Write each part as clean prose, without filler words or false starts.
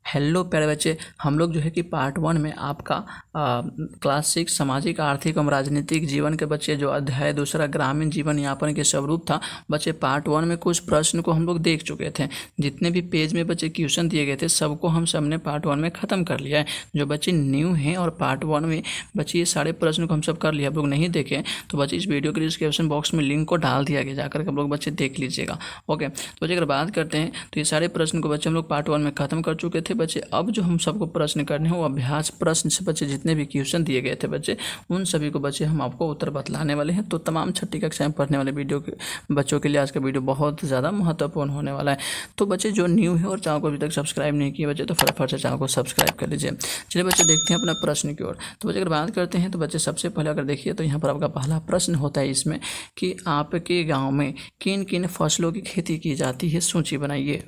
Hello प्यारे बच्चे, हम लोग जो है कि पार्ट 1 में आपका क्लास 6 सामाजिक आर्थिक एवं राजनीतिक जीवन के बच्चे जो अध्याय दूसरा ग्रामीण जीवन यापन के स्वरूप था बच्चे, पार्ट 1 में कुछ प्रश्न को हम लोग देख चुके थे। जितने भी पेज में बच्चे क्वेश्चन दिए गए थे सबको हम सब ने पार्ट 1 में ख़त्म कर लिया है। जो बच्चे न्यू हैं और पार्ट 1 में बच्चे ये सारे प्रश्न को हम सब कर लिया, आप लोग नहीं देखें तो बच्चे इस वीडियो के डिस्क्रिप्शन बॉक्स में लिंक को डाल दिया गया, जाकर के आप लोग बच्चे देख लीजिएगा। ओके, तो बच्चे अगर बात करते हैं तो ये सारे प्रश्न को बच्चे हम लोग पार्ट 1 में ख़त्म कर चुके थे बच्चे। अब जो हम सबको प्रश्न करने हैं वो अभ्यास प्रश्न से बच्चे, जितने भी क्वेश्चन दिए गए थे बच्चे उन सभी को बच्चे हम आपको उत्तर बतलाने वाले हैं। तो तमाम छठी कक्षा में पढ़ने वाले वीडियो के बच्चों के लिए आज का वीडियो बहुत ज़्यादा महत्वपूर्ण होने वाला है। तो बच्चे जो न्यू है और चैनल को अभी तक सब्सक्राइब नहीं किए बच्चे तो फटाफट से चैनल को सब्सक्राइब कर लीजिए। चलिए बच्चे देखते हैं अपना प्रश्न की ओर। तो बच्चे अगर बात करते हैं तो बच्चे सबसे पहले अगर देखिए तो यहाँ पर आपका पहला प्रश्न होता है इसमें कि आपके गाँव में किन किन फसलों की खेती की जाती है, सूची बनाइए।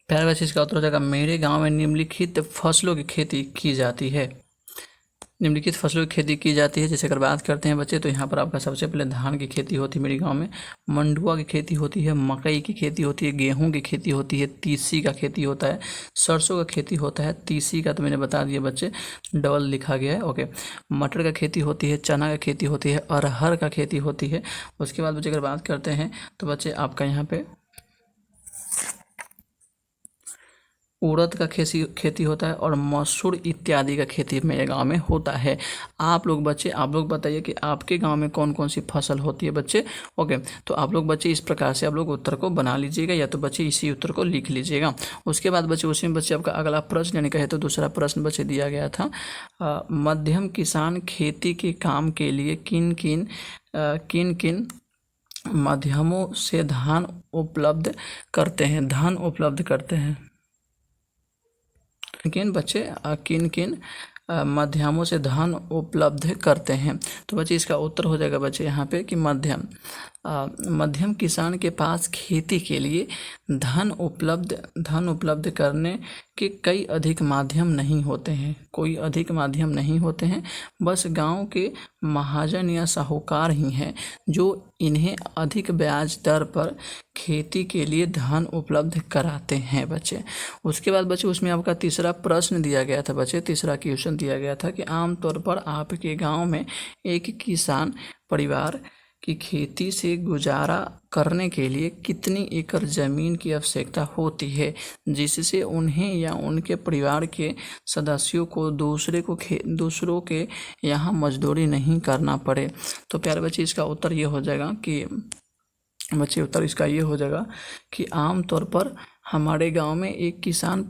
पहला बच्चे इसका उत्तर हो जाएगा मेरे गांव में निम्नलिखित फसलों की खेती की जाती है। निम्नलिखित फसलों की खेती की जाती है। जैसे अगर बात करते हैं बच्चे तो यहाँ पर आपका सबसे पहले धान की खेती होती है मेरे गांव में, मंडुआ की खेती होती है, मकई की खेती होती है, गेहूं की खेती होती है, तीसी का खेती होता है, सरसों का खेती होता है। तीसी का तो मैंने बता दिया बच्चे, डबल लिखा गया है। ओके, मटर का खेती होती है, चना का खेती होती है, अरहर का खेती होती है। उसके बाद बच्चे अगर बात करते हैं तो बच्चे आपका यहाँ पे उड़द का खेती होता है और मसूर इत्यादि का खेती मेरे गांव में होता है। आप लोग बच्चे आप लोग बताइए कि आपके गांव में कौन कौन सी फसल होती है बच्चे। ओके, तो आप लोग बच्चे इस प्रकार से आप लोग उत्तर को बना लीजिएगा या तो बच्चे इसी उत्तर को लिख लीजिएगा। उसके बाद बच्चे उसी में बच्चे आपका अगला प्रश्न यानी कहे तो दूसरा प्रश्न बच्चे दिया गया था, मध्यम किसान खेती के काम के लिए किन किन माध्यमों से धन उपलब्ध करते हैं। किन बच्चे किन किन माध्यमों से धन उपलब्ध करते हैं। तो बच्चे इसका उत्तर हो जाएगा बच्चे यहाँ पे कि मध्यम किसान के पास खेती के लिए धन उपलब्ध करने के कोई अधिक माध्यम नहीं होते हैं। बस गांव के महाजन या साहूकार ही हैं जो इन्हें अधिक ब्याज दर पर खेती के लिए धन उपलब्ध कराते हैं बच्चे। उसके बाद बच्चे उसमें आपका तीसरा प्रश्न दिया गया था बच्चे, तीसरा क्वेश्चन दिया गया था कि आमतौर पर आपके गांव में एक किसान परिवार की खेती से गुजारा करने के लिए कितनी एकड़ ज़मीन की आवश्यकता होती है जिससे उन्हें या उनके परिवार के सदस्यों को दूसरों के यहाँ मजदूरी नहीं करना पड़े। तो प्यारे बच्चे इसका उत्तर ये हो जाएगा कि आमतौर पर हमारे गांव में एक किसान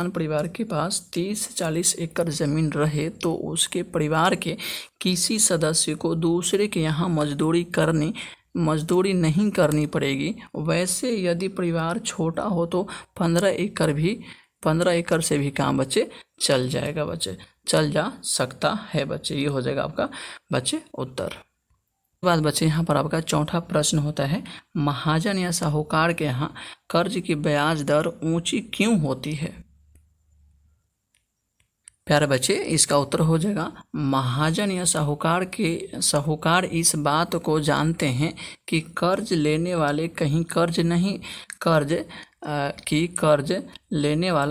परिवार के पास 30-40 एकड़ ज़मीन रहे तो उसके परिवार के किसी सदस्य को दूसरे के यहाँ मजदूरी नहीं करनी पड़ेगी। वैसे यदि परिवार छोटा हो तो 15 एकड़ से भी काम बच्चे चल जा सकता है बच्चे। ये हो जाएगा आपका बच्चे उत्तर। बाद बच्चे यहाँ पर आपका चौथा प्रश्न होता है, महाजन या साहूकार के यहाँ कर्ज की ब्याज दर ऊंची क्यों होती है। प्यारे बच्चे इसका उत्तर हो जाएगा महाजन या साहूकार इस बात को जानते हैं कि कर्ज लेने वाला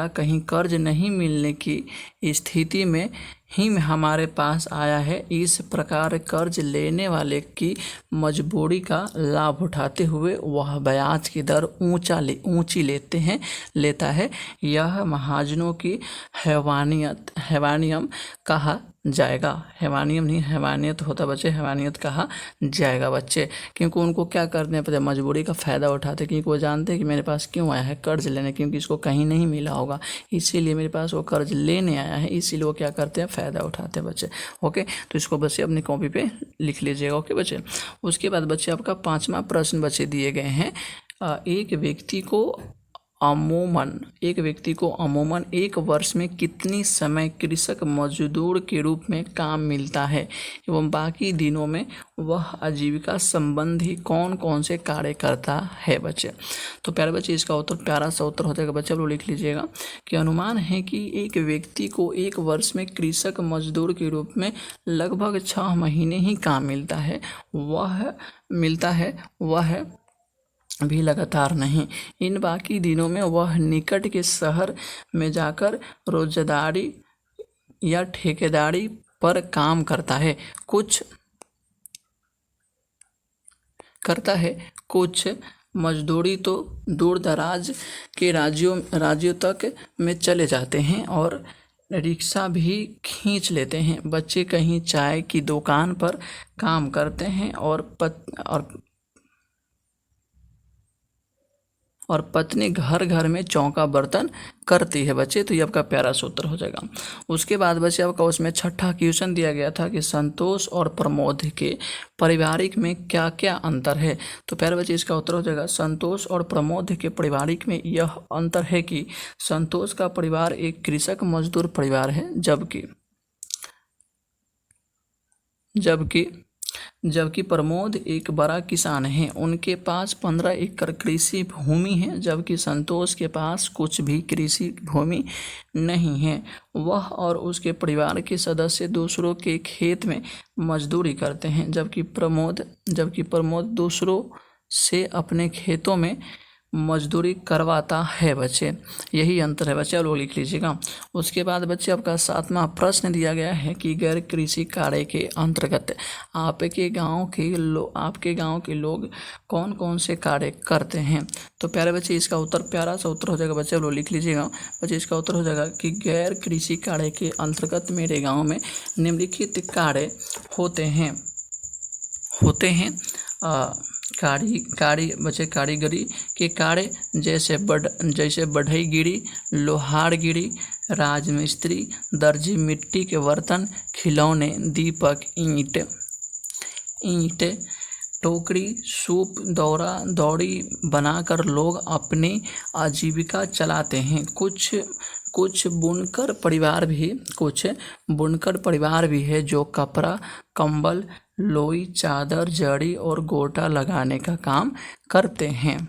कहीं कर्ज नहीं मिलने की स्थिति में ही हमारे पास आया है। इस प्रकार कर्ज लेने वाले की मजबूरी का लाभ उठाते हुए वह ब्याज की दर ऊंची लेता है। यह महाजनों की हैवानियत कहा जाएगा। हैवानियत होता बच्चे, हैवानियत कहा जाएगा बच्चे, क्योंकि उनको क्या करते हैं पता, मजबूरी का फ़ायदा उठाते हैं, क्योंकि वो जानते हैं कि मेरे पास क्यों आया है कर्ज लेने, क्योंकि इसको कहीं नहीं मिला होगा इसीलिए मेरे पास वो कर्ज लेने आया है, इसीलिए वो क्या करते हैं फ़ायदा उठाते हैं बच्चे। ओके, तो इसको बच्चे अपनी कॉपी पे लिख लीजिएगा। ओके बच्चे, उसके बाद बच्चे आपका पाँचवा प्रश्न बच्चे दिए गए हैं, एक व्यक्ति को अमूमन एक वर्ष में कितनी समय कृषक मजदूर के रूप में काम मिलता है एवं बाकी दिनों में वह आजीविका संबंधी कौन कौन से कार्य करता है बच्चे। तो प्यारे बच्चे इसका उत्तर प्यारा सा उत्तर हो जाएगा बच्चे, आप लोग लिख लीजिएगा कि अनुमान है कि एक व्यक्ति को एक वर्ष में कृषक मजदूर के रूप में लगभग 6 महीने ही काम मिलता है। वह भी लगातार नहीं। इन बाकी दिनों में वह निकट के शहर में जाकर रोजगारी या ठेकेदारी पर काम करता है। कुछ मजदूरी तो दूर दराज के राज्यों तक में चले जाते हैं और रिक्शा भी खींच लेते हैं। बच्चे कहीं चाय की दुकान पर काम करते हैं और पत्नी घर घर में चौका बर्तन करती है बच्चे। तो ये आपका प्यारा सूत्र हो जाएगा। उसके बाद बच्चे आपका उसमें छठा क्वेश्चन दिया गया था कि संतोष और प्रमोद के पारिवारिक में क्या क्या अंतर है। तो प्यारे बच्चे इसका उत्तर हो जाएगा संतोष और प्रमोद के पारिवारिक में यह अंतर है कि संतोष का परिवार एक कृषक मजदूर परिवार है, जबकि प्रमोद एक बड़ा किसान है। उनके पास 15 एकड़ कृषि भूमि है, जबकि संतोष के पास कुछ भी कृषि भूमि नहीं है। वह और उसके परिवार के सदस्य दूसरों के खेत में मजदूरी करते हैं, जबकि प्रमोद दूसरों से अपने खेतों में मजदूरी करवाता है बच्चे। यही अंतर है बच्चे, आप लोग लिख लीजिएगा। उसके बाद बच्चे आपका 7वां प्रश्न दिया गया है कि गैर कृषि कार्य के अंतर्गत आपके गांव के लोग कौन कौन से कार्य करते हैं। तो प्यारे बच्चे इसका उत्तर प्यारा सा उत्तर हो जाएगा बच्चे, आप लोग लिख लीजिएगा। बच्चे इसका उत्तर हो जाएगा कि गैर कृषि कार्य के अंतर्गत मेरे गाँव में निम्नलिखित कार्य होते हैं कारीगरी के कार्य जैसे बढ़ईगिरी, लोहारगिरी, राजमिस्त्री, दर्जी, मिट्टी के बर्तन, खिलौने, दीपक, ईंट, टोकरी, सूप, दौड़ी बनाकर लोग अपनी आजीविका चलाते हैं। कुछ बुनकर परिवार भी है जो कपड़ा, कंबल, लोई, चादर, जड़ी और गोटा लगाने का काम करते हैं।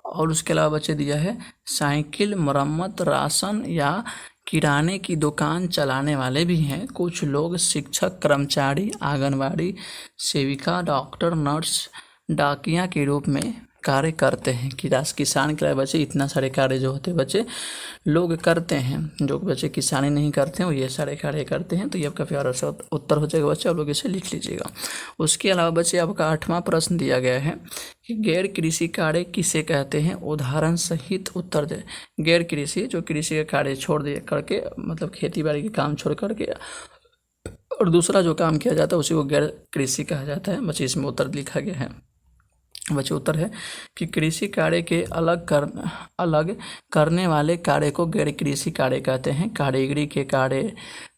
और उसके अलावा बच्चे दिया है साइकिल मरम्मत, राशन या किराने की दुकान चलाने वाले भी हैं। कुछ लोग शिक्षक, कर्मचारी, आंगनबाड़ी सेविका, डॉक्टर, नर्स, डाकिया के रूप में कार्य करते हैं। किसान के लिए बच्चे इतना सारे कार्य जो होते हैं बच्चे लोग करते हैं। जो बच्चे किसानी नहीं करते हैं वो ये सारे कार्य करते हैं। तो ये आपका प्यारा सा उत्तर हो जाएगा बच्चे, आप लोग इसे लिख लीजिएगा। उसके अलावा बच्चे आपका 8वां प्रश्न दिया गया है कि गैर कृषि कार्य किसे कहते हैं, उदाहरण सहित उत्तर दे। गैर कृषि जो कृषि का कार्य छोड़ दे करके, मतलब खेती बाड़ी के काम छोड़ करके और दूसरा जो काम किया जाता है उसी को गैर कृषि कहा जाता है। बच्चे इसमें उत्तर लिखा गया है। बच्चे उत्तर है कि कृषि कार्य के अलग करने वाले कार्य को गैर कृषि कार्य कहते हैं। कारीगरी के कार्य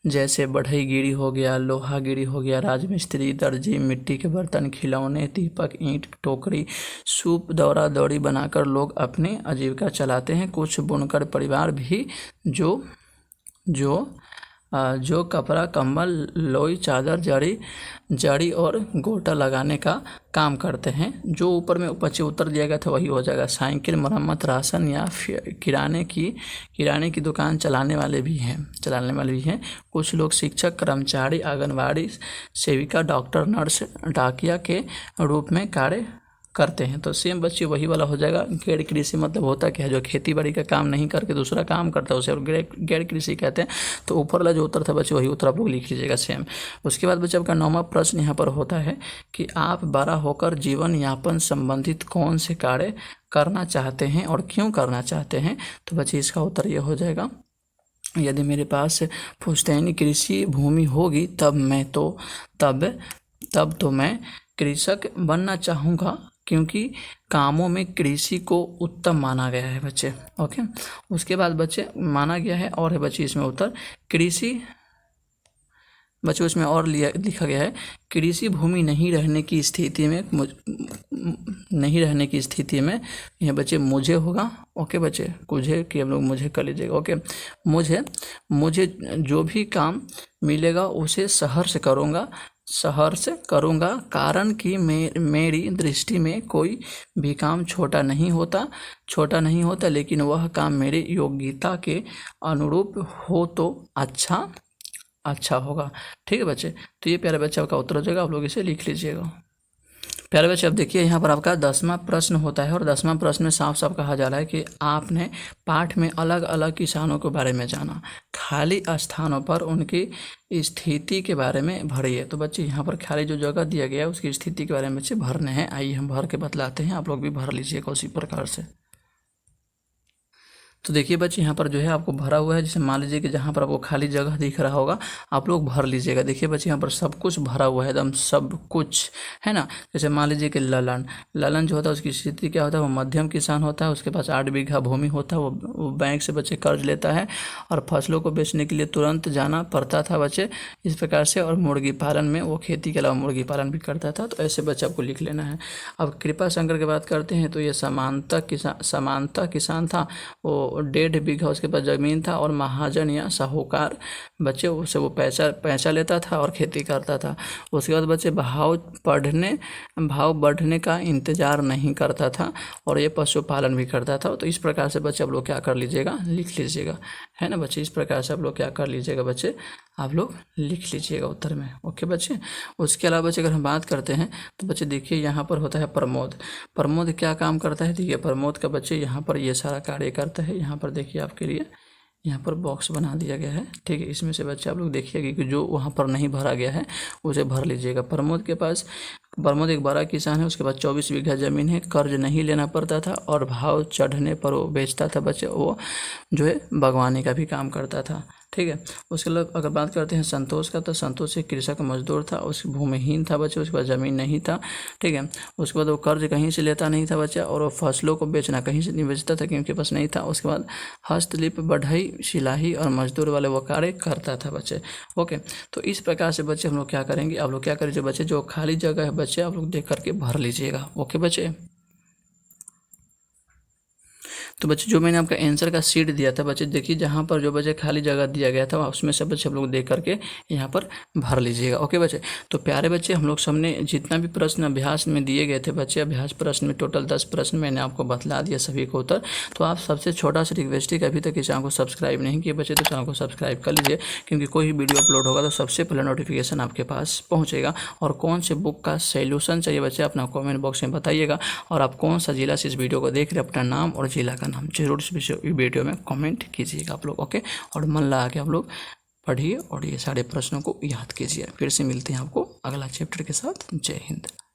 जैसे बढ़ईगिरी हो गया, लोहागिरी हो गया, राजमिस्त्री, दर्जी, मिट्टी के बर्तन, खिलौने, दीपक, ईंट, टोकरी, सूप, दौड़ी बनाकर लोग अपनी आजीविका चलाते हैं। कुछ बुनकर परिवार भी जो कपड़ा, कंबल, लोई, चादर, जड़ी और गोटा लगाने का काम करते हैं। जो ऊपर में बच्चे उत्तर दिया गया था वही हो जाएगा। साइकिल मरम्मत, राशन या किराने की दुकान चलाने वाले भी हैं। कुछ लोग शिक्षक, कर्मचारी, आंगनबाड़ी सेविका, डॉक्टर, नर्स, डाकिया के रूप में कार्य करते हैं। तो सेम बच्चे वही वाला हो जाएगा। गैर कृषि मतलब होता क्या है, जो खेती बाड़ी का काम नहीं करके दूसरा काम करता है उसे गैर कृषि कहते हैं। तो ऊपर वाला जो उत्तर था बच्चे वही उत्तर आप लोग लिख लीजिएगा सेम। उसके बाद बच्चे आपका 9वां प्रश्न यहाँ पर होता है कि आप बड़ा होकर जीवन यापन संबंधित कौन से कार्य करना चाहते हैं और क्यों करना चाहते हैं। तो बच्चे इसका उत्तर यह हो जाएगा, यदि मेरे पास पुश्तैनी कृषि भूमि होगी तब तो मैं कृषक बनना चाहूँगा, क्योंकि कामों में कृषि को उत्तम माना गया है बच्चे। ओके, उसके बाद बच्चे माना गया है और है बच्चे इसमें उत्तर कृषि बच्चे उसमें और लिखा गया है कृषि भूमि नहीं रहने की स्थिति में यह बच्चे मुझे होगा। ओके बच्चे, मुझे कि हम लोग मुझे कर लीजिएगा। ओके, मुझे जो भी काम मिलेगा उसे शहर से करूँगा, कारण कि मेरी दृष्टि में कोई भी काम छोटा नहीं होता, लेकिन वह काम मेरी योग्यता के अनुरूप हो तो अच्छा होगा। ठीक है बच्चे, तो ये प्यारे बच्चे का उत्तर हो जाएगा, आप लोग इसे लिख लीजिएगा। प्यारे बच्चे अब देखिए यहाँ पर आपका 10वां प्रश्न होता है और 10वां प्रश्न में साफ साफ कहा जा रहा है कि आपने पाठ में अलग अलग किसानों के बारे में जाना, खाली स्थानों पर उनकी स्थिति के बारे में भरिए। तो बच्चे यहाँ पर खाली जो जगह दिया गया है उसकी स्थिति के बारे में बच्चे भरने हैं। आइए हम भर के बतलाते हैं, आप लोग भी भर लीजिएगा उसी प्रकार से। तो देखिए बच्चे यहाँ पर जो है आपको भरा हुआ है, जैसे मान लीजिए कि जहाँ पर आपको खाली जगह दिख रहा होगा आप लोग भर लीजिएगा। देखिए बच्चे यहाँ पर सब कुछ भरा हुआ है, एकदम सब कुछ है ना। जैसे मान लीजिए कि ललन जो होता है उसकी स्थिति क्या होता है, वो मध्यम किसान होता है, उसके पास 8 बीघा भूमि होता है, वो बैंक से बच्चे कर्ज लेता है और फसलों को बेचने के लिए तुरंत जाना पड़ता था बच्चे इस प्रकार से। और मुर्गी पालन में वो खेती के अलावा मुर्गी पालन भी करता था। तो ऐसे बच्चे आपको लिख लेना है। अब कृपा शंकर की बात करते हैं तो ये समानता किसान था, वो 1.5 बीघा उसके पास ज़मीन था और महाजन या साहूकार बच्चे उससे वो पैसा लेता था और खेती करता था। उसके बाद बच्चे भाव बढ़ने का इंतज़ार नहीं करता था और ये पशुपालन भी करता था। तो इस प्रकार से बच्चे आप लोग क्या कर लीजिएगा, लिख लीजिएगा, है ना बच्चे। इस प्रकार से आप लोग क्या कर लीजिएगा बच्चे, आप लोग लिख लीजिएगा उत्तर में। ओके बच्चे। उसके अलावा बच्चे अगर हम बात करते हैं तो बच्चे देखिए यहाँ पर होता है प्रमोद क्या काम करता है। देखिए प्रमोद का बच्चे यहाँ पर ये सारा कार्य करता है। यहाँ पर देखिए आपके लिए यहाँ पर बॉक्स बना दिया गया है, ठीक है। इसमें से बच्चे आप लोग देखिएगा कि जो वहाँ पर नहीं भरा गया है उसे भर लीजिएगा। प्रमोद एक बड़ा किसान है, उसके पास 24 बीघा ज़मीन है, कर्ज नहीं लेना पड़ता था और भाव चढ़ने पर वो बेचता था बच्चे, वो जो है बागवानी का भी काम करता था, ठीक है। उसके बाद अगर बात करते हैं संतोष का, तो संतोष एक कृषक मजदूर था, उसकी भूमिहीन था बच्चे, उसके पास ज़मीन नहीं था, ठीक है। उसके बाद वो कर्ज कहीं से लेता नहीं था बच्चा और वो फसलों को बेचना कहीं से नहीं बेचता था क्योंकि उनके पास नहीं था। उसके बाद हस्तलिपि, बढ़ई, सिलाई और मजदूर वाले वो कार्य करता था बच्चे। ओके, तो इस प्रकार से बच्चे हम लोग क्या करेंगे, आप लोग क्या करिए बच्चे, जो खाली जगह है बच्चे आप लोग देख करके भर लीजिएगा। ओके बच्चे। तो बच्चे जो मैंने आपका आंसर का शीट दिया था बच्चे, देखिए जहाँ पर जो बच्चे खाली जगह दिया गया था उसमें से बच्चे हम लोग देख करके यहाँ पर भर लीजिएगा। ओके बच्चे। तो प्यारे बच्चे हम लोग सबने जितना भी प्रश्न अभ्यास में दिए गए थे बच्चे, अभ्यास प्रश्न में टोटल 10 प्रश्न मैंने आपको बतला दिया सभी को उत्तर। तो आप सबसे छोटा सा रिक्वेस्ट है कि अभी तक इस चैनल को सब्सक्राइब नहीं किए बच्चे तो चैनल को सब्सक्राइब कर लीजिए, क्योंकि कोई भी वीडियो अपलोड होगा तो सबसे पहले नोटिफिकेशन आपके पास पहुँचेगा। और कौन से बुक का सोल्यूशन चाहिए बच्चे अपना कॉमेंट बॉक्स में बताइएगा। और आप कौन सा जिला से इस वीडियो को देख रहे हैं अपना नाम और जिला का नाम जरूर इस वीडियो में कमेंट कीजिएगा आप लोग। ओके, और मन लगा के आप लोग पढ़िए और ये सारे प्रश्नों को याद कीजिए। फिर से मिलते हैं आपको अगला चैप्टर के साथ। जय हिंद।